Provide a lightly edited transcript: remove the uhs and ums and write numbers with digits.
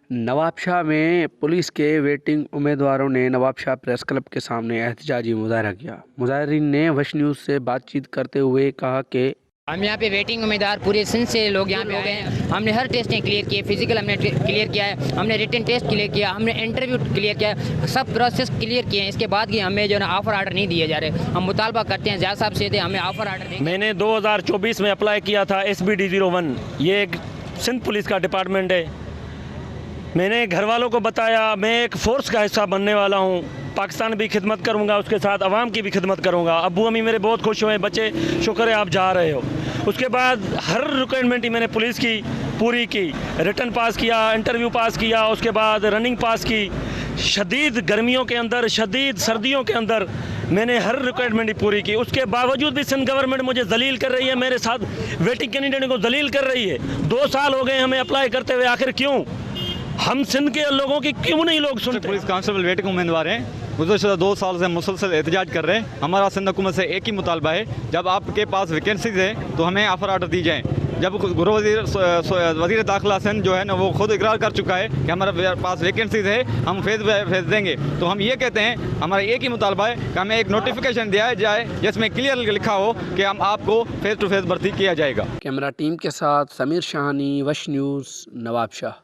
नवाबशाह में पुलिस के वेटिंग उम्मीदवारों ने नवाबशाह प्रेस क्लब के सामने एहतजाजी मुजाहरा किया। मुजाहिरीन ने वश न्यूज़ से बातचीत करते हुए कहा कि हम यहाँ पे वेटिंग उम्मीदवार पूरे सिंध से लोग यहाँ पे हो गए हैं। हमने हर टेस्टें क्लियर किए, फिजिकल हमने क्लियर किया है, हमने रिटन टेस्ट क्लियर किया, हमने इंटरव्यू क्लियर किया है, सब प्रोसेस क्लियर किए हैं। इसके बाद भी हमें जो है ऑफर ऑर्डर नहीं दिए जा रहे। हम मुतालबा करते हैं ज़िया साहब से थे हमें ऑफर ऑर्डर दें। मैंने 2024 में अप्लाई किया था SBD 01, ये एक सिंध पुलिस का डिपार्टमेंट है। मैंने घर वालों को बताया मैं एक फ़ोर्स का हिस्सा बनने वाला हूँ, पाकिस्तान भी खिदमत करूँगा, उसके साथ अवाम की भी खिदमत करूँगा। अब्बू अम्मी मेरे बहुत खुश हुए, बच्चे शुक्र है आप जा रहे हो। उसके बाद हर रिक्वायरमेंट ही मैंने पुलिस की पूरी की, रिटर्न पास किया, इंटरव्यू पास किया, उसके बाद रनिंग पास की। शदीद गर्मियों के अंदर, शदीद सर्दियों के अंदर मैंने हर रिक्वायरमेंट ही पूरी की। उसके बावजूद भी सिंध गवर्नमेंट मुझे जलील कर रही है, मेरे साथ वेटिंग कैंडिडेट को जलील कर रही है। 2 साल हो गए हमें अप्लाई करते हुए, आखिर क्यों? हम सिंध के लोगों की क्यों नहीं लोग सुनते? पुलिस कांस्टेबल वेटिंग उम्मीदवार हैं, गुज़श्ता 2 साल से मुसलसल एहतजाज कर रहे हैं। हमारा सिंध हुकूमत से एक ही मुतालबा है, जब आपके पास वैकेंसीज है तो हमें ऑफर ऑर्डर दी जाएँ। जब वज़ीर दाखिला सिंध जो है ना वो खुद इकरार कर चुका है कि हमारे पास वैकेंसीज है, हम फेज देंगे। तो हम ये कहते हैं हमारा एक ही मुतालबा है कि हमें एक नोटिफिकेशन दिया जाए जिसमें क्लियर लिखा हो कि हम आपको फेस टू फेस भर्ती किया जाएगा। कैमरा टीम के साथ समीर शाहानी, वश न्यूज़, नवाबशाह।